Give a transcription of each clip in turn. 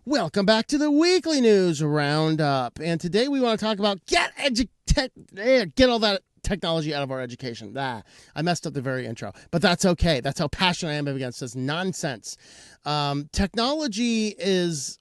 Welcome back to the weekly news Roundup. And today we want to talk about get all that technology out of our education. I messed up the very intro, but that's okay. That's how passionate I am against this nonsense. Technology is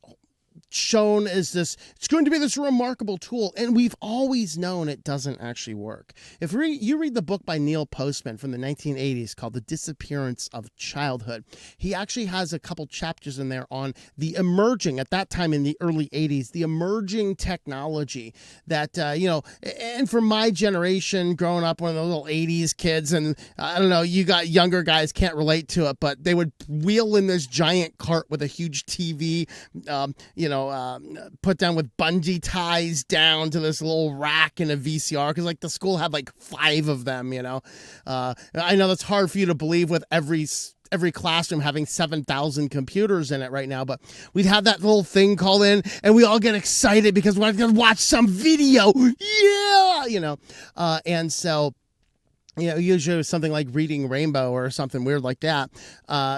shown as it's going to be this remarkable tool, and we've always known it doesn't actually work. If you read the book by Neil Postman from the 1980s called The Disappearance of Childhood, he actually has a couple chapters in there on the emerging, at that time in the early 80s, the emerging technology that, and for my generation, growing up one of those little 80s kids, and I don't know, you got younger guys can't relate to it, but they would wheel in this giant cart with a huge TV, put down with bungee ties down to this little rack in a VCR, because like the school had like 5 of them. I know that's hard for you to believe with every classroom having 7,000 computers in it right now, but we'd have that little thing called in and we all get excited because we're going to watch some video. Yeah. And so, usually it was something like Reading Rainbow or something weird like that.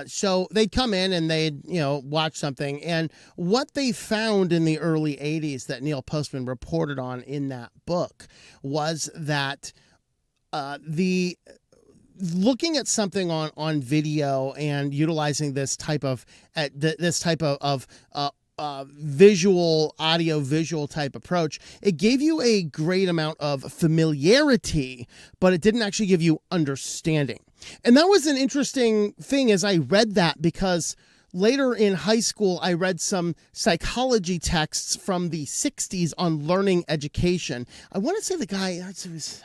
So they'd come in and they'd, watch something. And what they found in the early 80s that Neil Postman reported on in that book was that looking at something on video and utilizing this type of audio visual type approach, it gave you a great amount of familiarity, but it didn't actually give you understanding. And that was an interesting thing as I read that, because later in high school, I read some psychology texts from the 60s on learning education. I want to say the guy,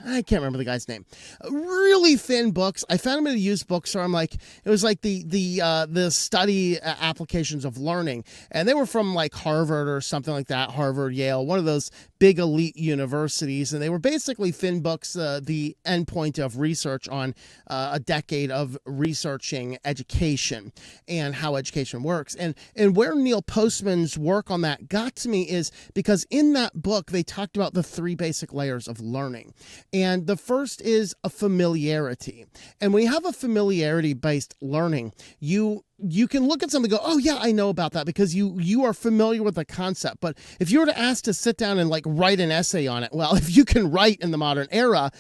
I can't remember the guy's name. Really thin books. I found them in a used bookstore. It was like the study applications of learning. And they were from like Harvard or something like that, Harvard, Yale, one of those big elite universities. And they were basically thin books, the endpoint of research on a decade of researching education and how education works. And where Neil Postman's work on that got to me is because in that book, they talked about the 3 basic layers of learning. And the first is a familiarity. And when you have a familiarity-based learning, you can look at something and go, oh yeah, I know about that, because you are familiar with the concept. But if you were to ask to sit down and like write an essay on it, well, if you can write in the modern era,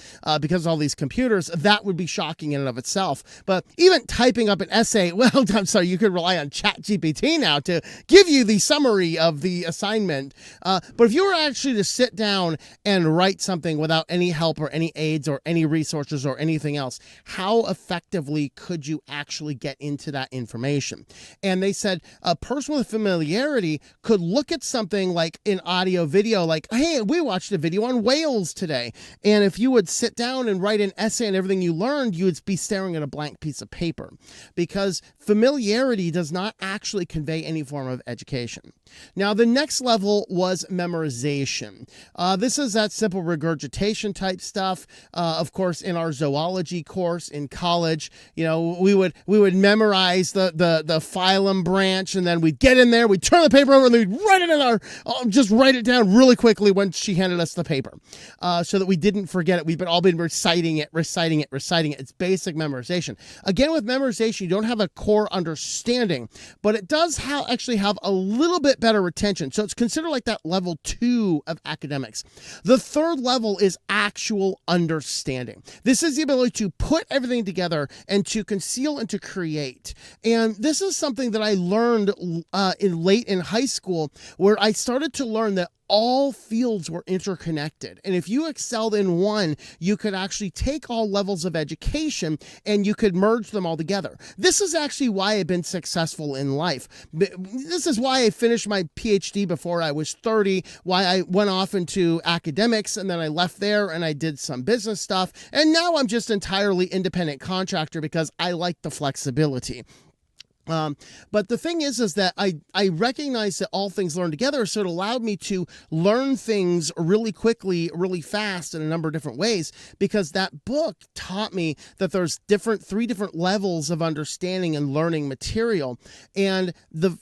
because of all these computers, that would be shocking in and of itself. But even typing up an essay, well, I'm sorry, you could rely on ChatGPT now to give you the summary of the assignment. But if you were actually to sit down and write something without any help or any aids or any resources or anything else, how effectively could you actually get into that information? And they said a person with familiarity could look at something like in audio video, like, hey, we watched a video on whales today. And if you would sit down and write an essay on everything you learned, you would be staring at a blank piece of paper, because familiarity does not actually convey any form of education. Now, the next level was memorization. This is that simple regurgitation type stuff. Of course, in our zoology course in college, we would memorize the phylum branch, and then we'd get in there, we'd turn the paper over, and then we'd write it just write it down really quickly when she handed us the paper, so that we didn't forget it. We've all been reciting it. It's basic memorization. Again, with memorization, you don't have a core understanding, but it does actually have a little bit better retention. So it's considered like that level 2 of academics. The third level is actual understanding. This is the ability to put everything together and to conceal and to create. And this is something that I learned late in high school, where I started to learn that all fields were interconnected. And if you excelled in one, you could actually take all levels of education and you could merge them all together. This is actually why I've been successful in life. This is why I finished my PhD before I was 30, why I went off into academics, and then I left there and I did some business stuff. And now I'm just entirely independent contractor because I like the flexibility. But the thing is that I recognize that all things learn together, so it allowed me to learn things really quickly, really fast in a number of different ways, because that book taught me that there's 3 different levels of understanding and learning material. And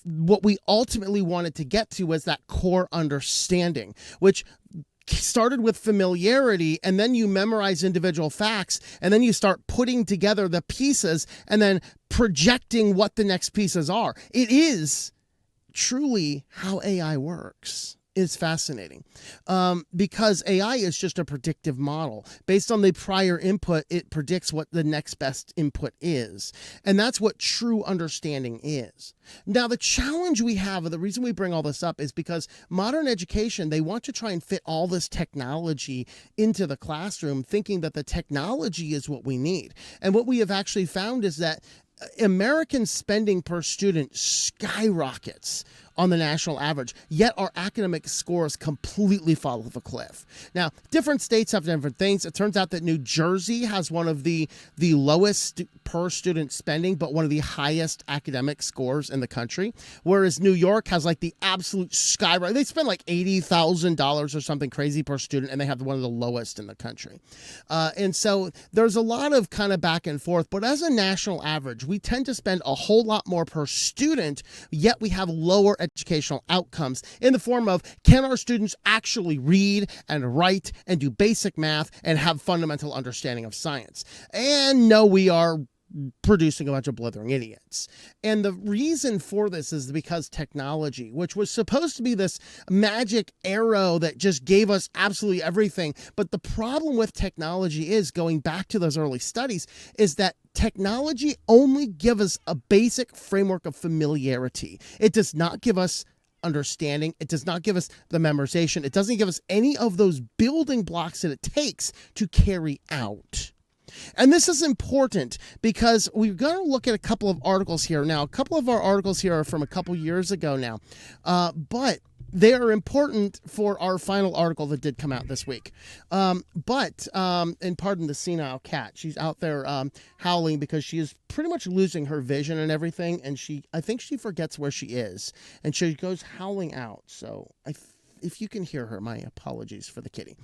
what we ultimately wanted to get to was that core understanding, which started with familiarity, and then you memorize individual facts, and then you start putting together the pieces and then projecting what the next pieces are. It is truly how AI works is fascinating, because AI is just a predictive model. Based on the prior input, it predicts what the next best input is. And that's what true understanding is. Now, the challenge we have, and the reason we bring all this up, is because modern education, they want to try and fit all this technology into the classroom, thinking that the technology is what we need. And what we have actually found is that American spending per student skyrockets on the national average, yet our academic scores completely fall off a cliff. Now, different states have different things. It turns out that New Jersey has one of the lowest per student spending, but one of the highest academic scores in the country, whereas New York has like the absolute skyrocket. They spend like $80,000 or something crazy per student, and they have one of the lowest in the country. And so there's a lot of kind of back and forth, but as a national average, we tend to spend a whole lot more per student, yet we have lower educational outcomes in the form of, can our students actually read and write and do basic math and have fundamental understanding of science? And no, we are producing a bunch of blithering idiots. And the reason for this is because technology, which was supposed to be this magic arrow that just gave us absolutely everything. But the problem with technology is, going back to those early studies, is that technology only gives us a basic framework of familiarity. It does not give us understanding. It does not give us the memorization. It doesn't give us any of those building blocks that it takes to carry out. And this is important because we're going to look at a couple of articles here. Now, a couple of our articles here are from a couple years ago now, but they are important for our final article that did come out this week. And pardon the senile cat. She's out there howling because she is pretty much losing her vision and everything. And I think she forgets where she is. And she goes howling out. So if you can hear her, my apologies for the kitty.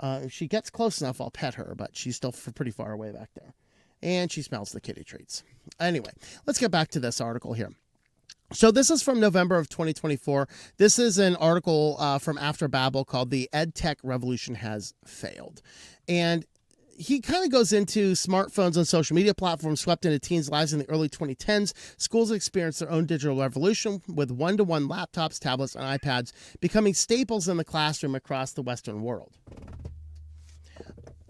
If she gets close enough, I'll pet her, but she's still pretty far away back there. And she smells the kitty treats. Anyway, let's get back to this article here. So this is from November of 2024. This is an article from After Babel called "The EdTech Revolution Has Failed." And he kind of goes into smartphones and social media platforms swept into teens' lives in the early 2010s. Schools experienced their own digital revolution with one-to-one laptops, tablets, and iPads becoming staples in the classroom across the Western world.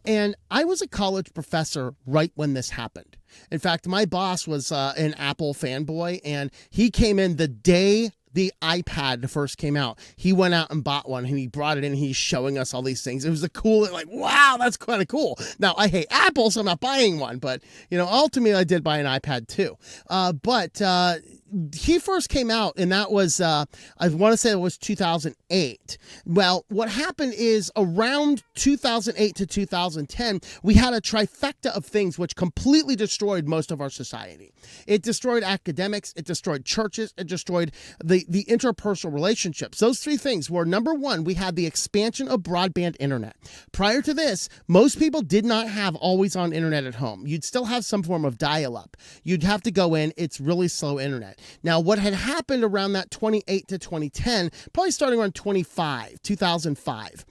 And I was a college professor right when this happened. In fact, my boss was an Apple fanboy, and he came in the day the iPad first came out. He went out and bought one, and he brought it in, and he's showing us all these things. It was a cool, like, wow, that's kind of cool. Now, I hate Apple, so I'm not buying one, but, ultimately I did buy an iPad too. But he first came out, and that was, I want to say it was 2008. Well, what happened is around 2008 to 2010, we had a trifecta of things which completely destroyed most of our society. It destroyed academics, it destroyed churches, it destroyed the interpersonal relationships. Those three things were, number one, we had the expansion of broadband internet. Prior to this, most people did not have always-on internet at home. You'd still have some form of dial-up. You'd have to go in. It's really slow internet. Now, what had happened around that 28 to 2010, probably starting around 2005,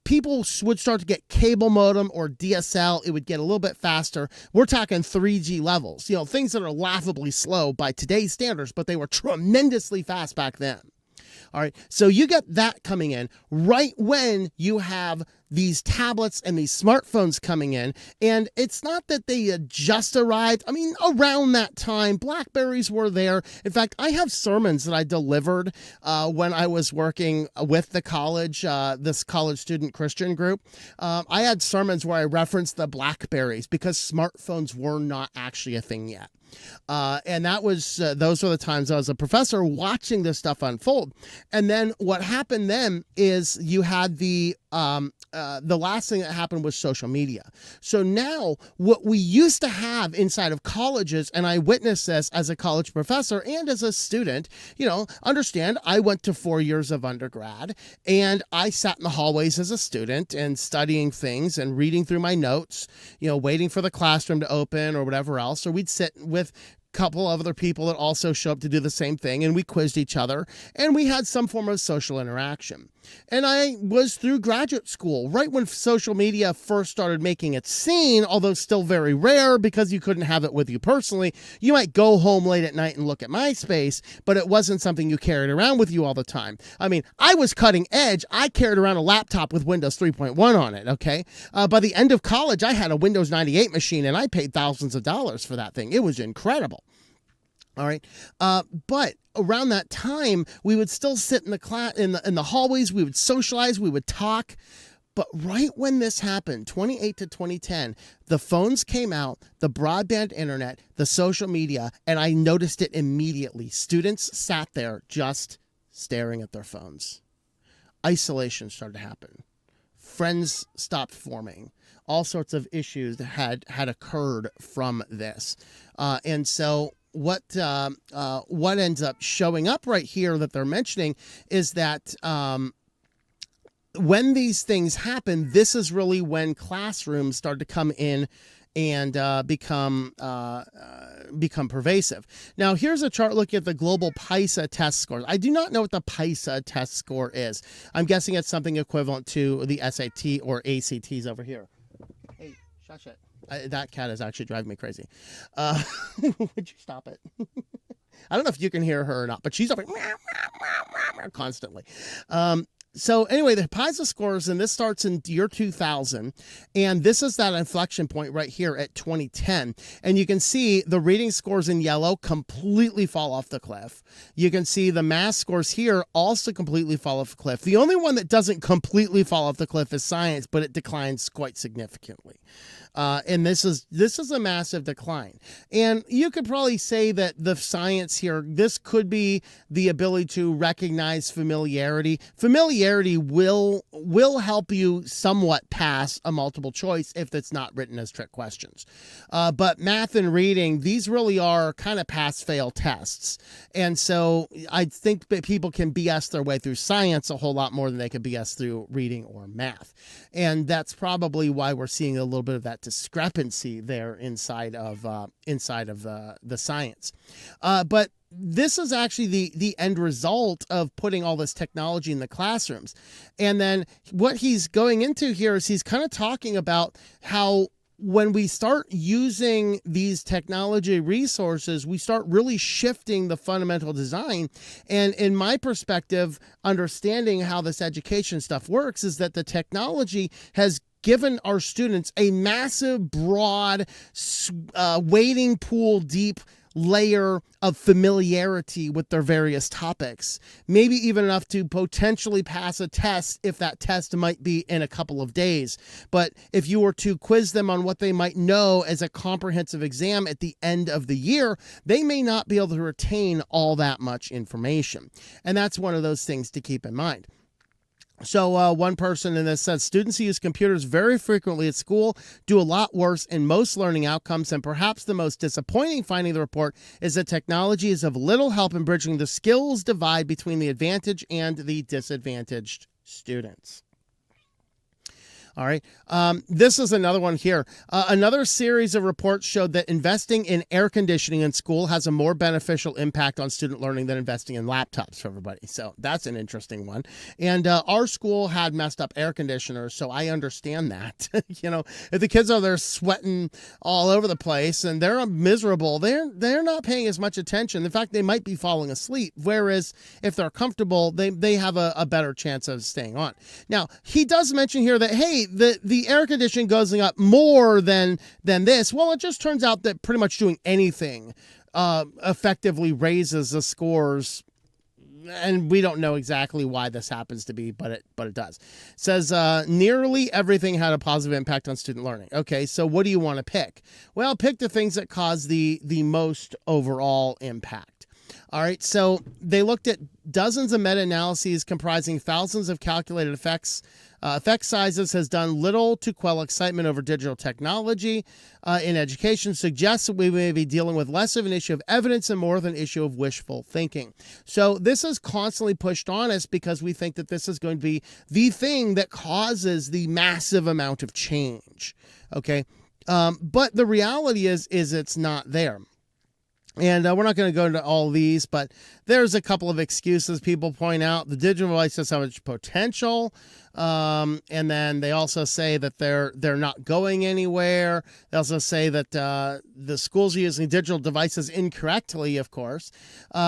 people would start to get cable modem or DSL. It would get a little bit faster. We're talking 3G levels, things that are laughably slow by today's standards, but they were tremendously fast back then. All right, so you get that coming in right when you have these tablets and these smartphones coming in. And it's not that they had just arrived. I mean, around that time, BlackBerries were there. In fact, I have sermons that I delivered when I was working with the college, this college student Christian group. I had sermons where I referenced the BlackBerries because smartphones were not actually a thing yet. And that was, those were the times I was a professor watching this stuff unfold. And then what happened then is you had the last thing that happened was social media. So now what we used to have inside of colleges, and I witnessed this as a college professor and as a student, understand I went to 4 years of undergrad and I sat in the hallways as a student and studying things and reading through my notes, waiting for the classroom to open or whatever else. Or we'd sit with couple of other people that also show up to do the same thing, and we quizzed each other, and we had some form of social interaction. And I was through graduate school right when social media first started making its scene, although still very rare because you couldn't have it with you personally. You might go home late at night and look at MySpace, but it wasn't something you carried around with you all the time. I mean, I was cutting edge. I carried around a laptop with Windows 3.1 on it, okay? By the end of college, I had a Windows 98 machine, and I paid thousands of dollars for that thing. It was incredible. All right. But around that time, we would still sit in the class, in the hallways. We would socialize. We would talk. But right when this happened, 2008 to 2010, the phones came out, the broadband internet, the social media, and I noticed it immediately. Students sat there just staring at their phones. Isolation started to happen. Friends stopped forming. All sorts of issues that had occurred from this. And so what ends up showing up right here that they're mentioning is that when these things happen, this is really when classrooms start to come in and become pervasive. Now, here's a chart looking at the global PISA test scores. I do not know what the PISA test score is. I'm guessing it's something equivalent to the SAT or ACTs over here. Hey, shush it. That cat is actually driving me crazy. Would you stop it? I don't know if you can hear her or not, but she's up constantly. So anyway, the PISA scores, and this starts in year 2000, and this is that inflection point right here at 2010. And you can see the reading scores in yellow completely fall off the cliff. You can see the math scores here also completely fall off the cliff. The only one that doesn't completely fall off the cliff is science, but it declines quite significantly. And this is a massive decline. And you could probably say that the science here, this could be the ability to recognize familiarity. Familiarity will help you somewhat pass a multiple choice if it's not written as trick questions. But math and reading, these really are kind of pass-fail tests. And so I think that people can BS their way through science a whole lot more than they could BS through reading or math. And that's probably why we're seeing a little bit of that discrepancy there inside of the science. But this is actually the end result of putting all this technology in the classrooms. And then what he's going into here is he's kind of talking about how when we start using these technology resources, we start really shifting the fundamental design. And in my perspective, understanding how this education stuff works is that the technology has given our students a massive, broad, wading pool deep layer of familiarity with their various topics, maybe even enough to potentially pass a test if that test might be in a couple of days. But if you were to quiz them on what they might know as a comprehensive exam at the end of the year, they may not be able to retain all that much information. And that's one of those things to keep in mind. So one person in this says, students who use computers very frequently at school do a lot worse in most learning outcomes, and perhaps the most disappointing finding of the report is that technology is of little help in bridging the skills divide between the advantaged and the disadvantaged students. All right. This is another one here. Another series of reports showed that investing in air conditioning in school has a more beneficial impact on student learning than investing in laptops for everybody. So that's an interesting one. And our school had messed up air conditioners, so I understand that. You know, if the kids are there sweating all over the place and they're miserable, they're not paying as much attention. In fact, they might be falling asleep. Whereas if they're comfortable, they have a better chance of staying on. Now, he does mention here that, hey, the air conditioning goes up more than this. Well, it just turns out that pretty much doing anything effectively raises the scores, and we don't know exactly why this happens to be, but it does. It says nearly everything had a positive impact on student learning. Okay, so what do you want to pick? Well, pick the things that cause the most overall impact. All right, so they looked at dozens of meta-analyses comprising thousands of calculated effect sizes, has done little to quell excitement over digital technology in education, suggests that we may be dealing with less of an issue of evidence and more of an issue of wishful thinking. So this is constantly pushed on us because we think that this is going to be the thing that causes the massive amount of change. Okay, but the reality is it's not there. And we're not going to go into all these, but there's a couple of excuses people point out. The digital devices have much potential. And then they also say that they're not going anywhere. They also say that the schools are using digital devices incorrectly, of course.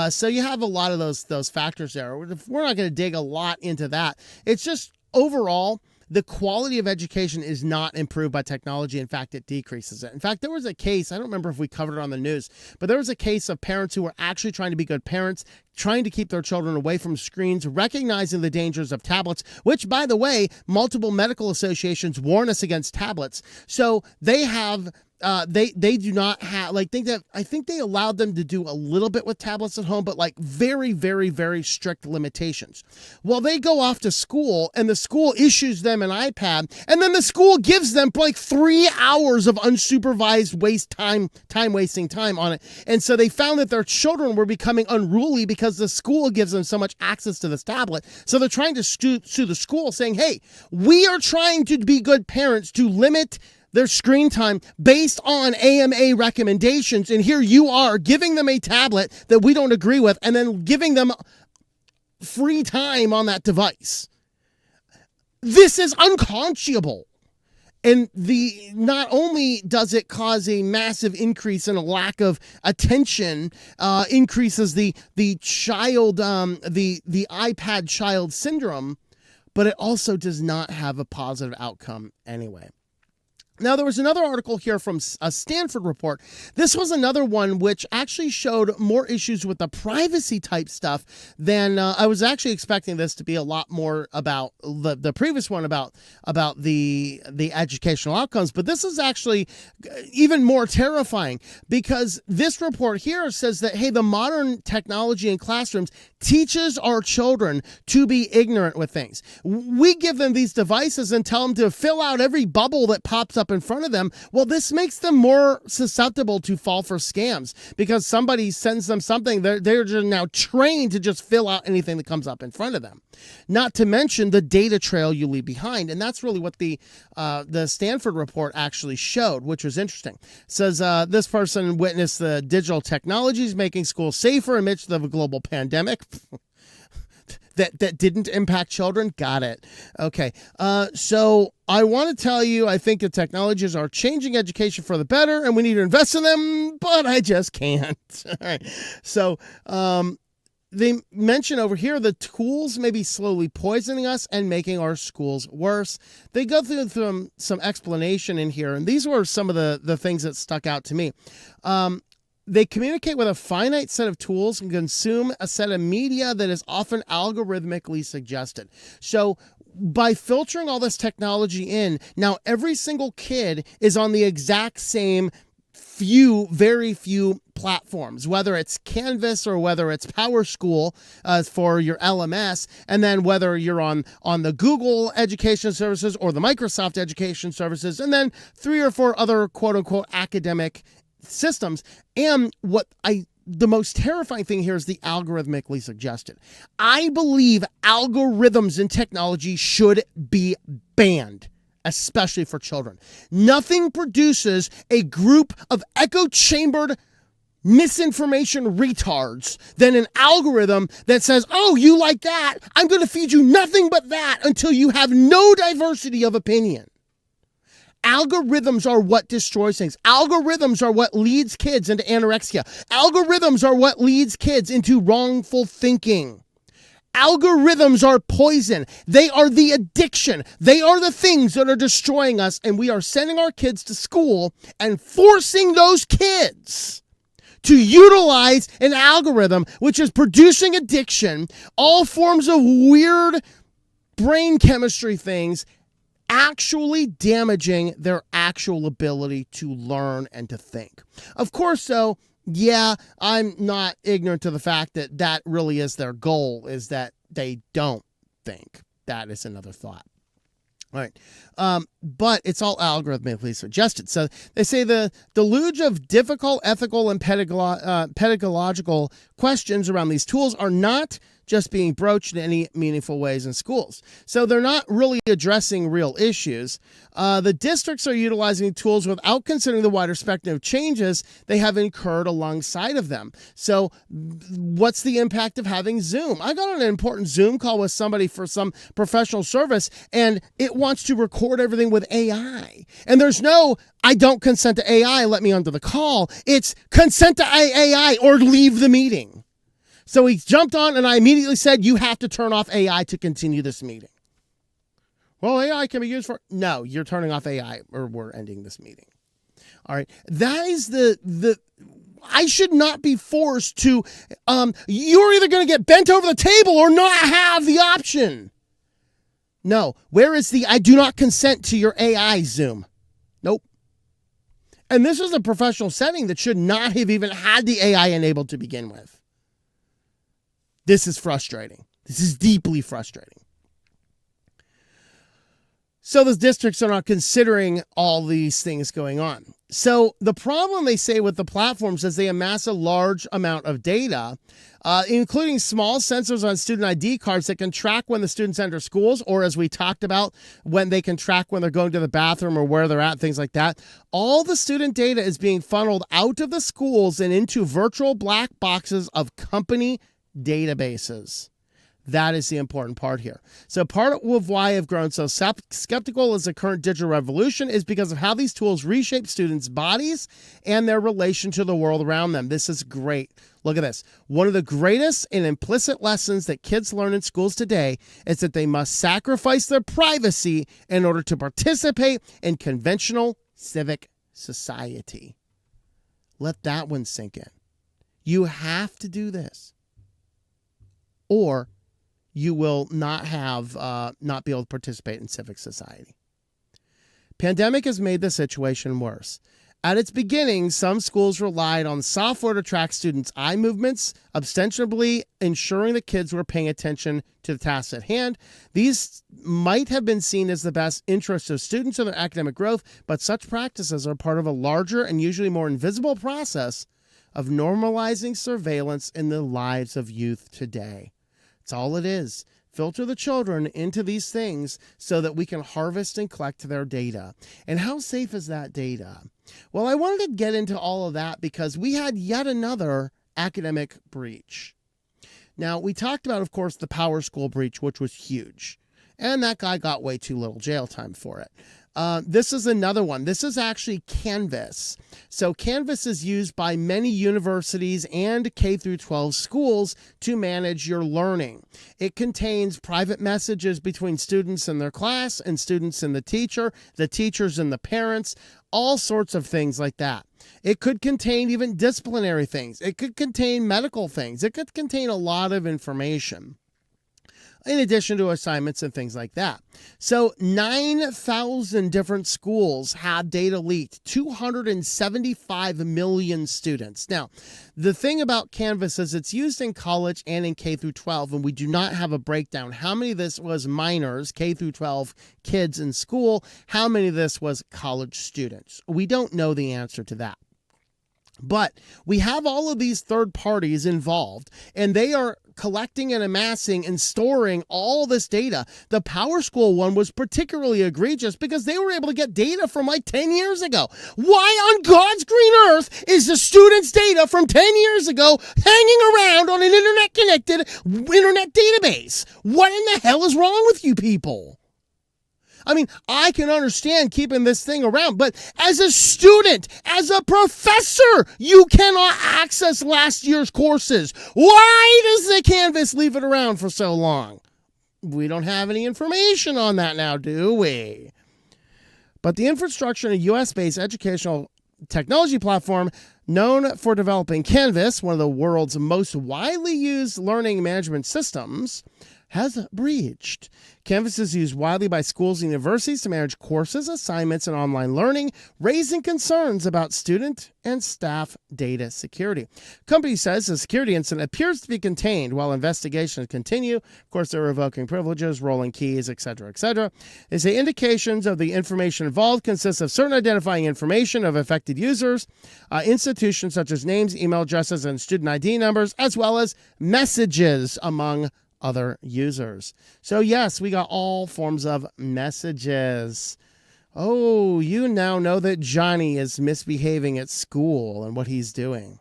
So you have a lot of those factors there. We're not going to dig a lot into that. It's just overall, the quality of education is not improved by technology. In fact, it decreases it. In fact, there was a case, I don't remember if we covered it on the news, but there was a case of parents who were actually trying to be good parents, trying to keep their children away from screens, recognizing the dangers of tablets, which, by the way, multiple medical associations warn us against tablets. So they have... they do not have, like, I think they allowed them to do a little bit with tablets at home, but like very, very, very strict limitations. Well, they go off to school and the school issues them an iPad, and then the school gives them like 3 hours of unsupervised wasting time on it. And so they found that their children were becoming unruly because the school gives them so much access to this tablet. So they're trying to sue the school, saying, hey, we are trying to be good parents to limit their screen time based on AMA recommendations, and here you are giving them a tablet that we don't agree with and then giving them free time on that device. This is unconscionable. And not only does it cause a massive increase in a lack of attention, increases the iPad child syndrome, but it also does not have a positive outcome anyway. Now, there was another article here from a Stanford report. This was another one which actually showed more issues with the privacy type stuff than I was actually expecting this to be a lot more about the previous one about the educational outcomes. But this is actually even more terrifying because this report here says that, hey, the modern technology in classrooms teaches our children to be ignorant with things. We give them these devices and tell them to fill out every bubble that pops up in front of them. Well, this makes them more susceptible to fall for scams because somebody sends them something. They're just now trained to just fill out anything that comes up in front of them. Not to mention the data trail you leave behind. And that's really what the Stanford report actually showed, which was interesting. It says this person witnessed the digital technologies making schools safer amidst the global pandemic. That didn't impact children. Got it. Okay. So I want to tell you, I think the technologies are changing education for the better and we need to invest in them, but I just can't. All right. So, they mention over here the tools may be slowly poisoning us and making our schools worse. They go through some explanation in here, and these were some of the things that stuck out to me. They communicate with a finite set of tools and consume a set of media that is often algorithmically suggested. So by filtering all this technology in, now every single kid is on the exact same very few platforms, whether it's Canvas or whether it's PowerSchool for your LMS, and then whether you're on the Google Education Services or the Microsoft Education Services, and then 3 or 4 other quote-unquote academic systems. And the most terrifying thing here is the algorithmically suggested. I believe algorithms in technology should be banned, especially for children. Nothing produces a group of echo-chambered misinformation retards than an algorithm that says, oh, you like that? I'm going to feed you nothing but that until you have no diversity of opinion. Algorithms are what destroys things. Algorithms are what leads kids into anorexia. Algorithms are what leads kids into wrongful thinking. Algorithms are poison. They are the addiction. They are the things that are destroying us, and we are sending our kids to school and forcing those kids to utilize an algorithm which is producing addiction, all forms of weird brain chemistry things, actually damaging their actual ability to learn and to think. Of course, though, yeah, I'm not ignorant to the fact that that really is their goal, is that they don't think. That is another thought. All right. But it's all algorithmically suggested. So they say the deluge of difficult ethical and pedagogical questions around these tools are not just being broached in any meaningful ways in schools. So they're not really addressing real issues. The districts are utilizing tools without considering the wider spectrum of changes they have incurred alongside of them. So what's the impact of having Zoom? I got on an important Zoom call with somebody for some professional service, and it wants to record everything with AI. And there's no, I don't consent to AI, let me onto the call. It's consent to AI or leave the meeting. So he jumped on, and I immediately said, you have to turn off AI to continue this meeting. Well, AI can be used for... No, you're turning off AI or we're ending this meeting. All right. That is the I should not be forced to... you're either going to get bent over the table or not have the option. No. Where is the I do not consent to your AI Zoom? Nope. And this is a professional setting that should not have even had the AI enabled to begin with. This is frustrating. This is deeply frustrating. So the districts are not considering all these things going on. So the problem, they say, with the platforms is they amass a large amount of data, including small sensors on student ID cards that can track when the students enter schools, or as we talked about, when they can track when they're going to the bathroom or where they're at, things like that. All the student data is being funneled out of the schools and into virtual black boxes of company databases. That is the important part here. So part of why I've grown so skeptical as the current digital revolution is because of how these tools reshape students' bodies and their relation to the world around them. This is great. Look at this. One of the greatest and implicit lessons that kids learn in schools today is that they must sacrifice their privacy in order to participate in conventional civic society. Let that one sink in. You have to do this, or you will not be able to participate in civic society. Pandemic has made the situation worse. At its beginning, some schools relied on software to track students' eye movements, ostensibly ensuring that kids were paying attention to the tasks at hand. These might have been seen as the best interest of students and their academic growth, but such practices are part of a larger and usually more invisible process of normalizing surveillance in the lives of youth today. That's all it is. Filter the children into these things so that we can harvest and collect their data. And how safe is that data? Well, I wanted to get into all of that because we had yet another academic breach. Now, we talked about, of course, the Power School breach, which was huge. And that guy got way too little jail time for it. This is another one. This is actually Canvas. So Canvas is used by many universities and K-12 schools to manage your learning. It contains private messages between students and their class and students and the teachers and the parents, all sorts of things like that. It could contain even disciplinary things. It could contain medical things. It could contain a lot of information, in addition to assignments and things like that. So 9,000 different schools had data leaked, 275 million students. Now, the thing about Canvas is it's used in college and in K-12, and we do not have a breakdown. How many of this was minors, K-12 kids in school? How many of this was college students? We don't know the answer to that. But we have all of these third parties involved, and they are collecting and amassing and storing all this data. The Power School one was particularly egregious because they were able to get data from like 10 years ago. Why on God's green earth is the students' data from 10 years ago hanging around on an internet-connected internet database? What in the hell is wrong with you people? I mean, I can understand keeping this thing around, but as a student, as a professor, you cannot access last year's courses. Why does the Canvas leave it around for so long? We don't have any information on that now, do we? But the infrastructure in a U.S.-based educational technology platform known for developing Canvas, one of the world's most widely used learning management systems, has breached. Canvas is used widely by schools and universities to manage courses, assignments, and online learning, raising concerns about student and staff data security. Company says the security incident appears to be contained while investigations continue. Of course, they're revoking privileges, rolling keys, etc., etc. They say indications of the information involved consist of certain identifying information of affected users, institutions such as names, email addresses, and student ID numbers, as well as messages among other users. So yes, we got all forms of messages. Oh, you now know that Johnny is misbehaving at school and what he's doing.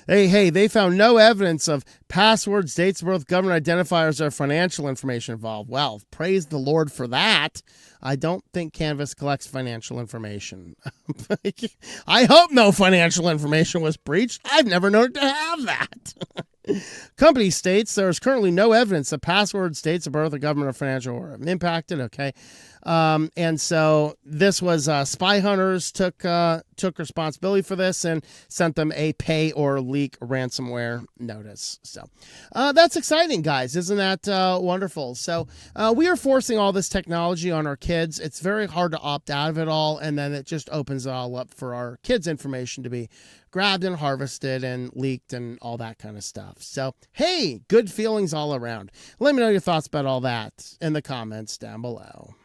Hey, they found no evidence of passwords, dates of birth, government identifiers, or financial information involved. Well, praise the Lord for that. I don't think Canvas collects financial information. I hope no financial information was breached. I've never known it to have that. Company states there is currently no evidence that passwords, dates of birth, or government or financial were impacted. Okay. And so this was Spy Hunters took responsibility for this and sent them a pay or leak ransomware notice. So that's exciting, guys. Isn't that wonderful? So we are forcing all this technology on our kids. It's very hard to opt out of it all, and then it just opens it all up for our kids' information to be grabbed and harvested and leaked and all that kind of stuff. So, hey, good feelings all around. Let me know your thoughts about all that in the comments down below.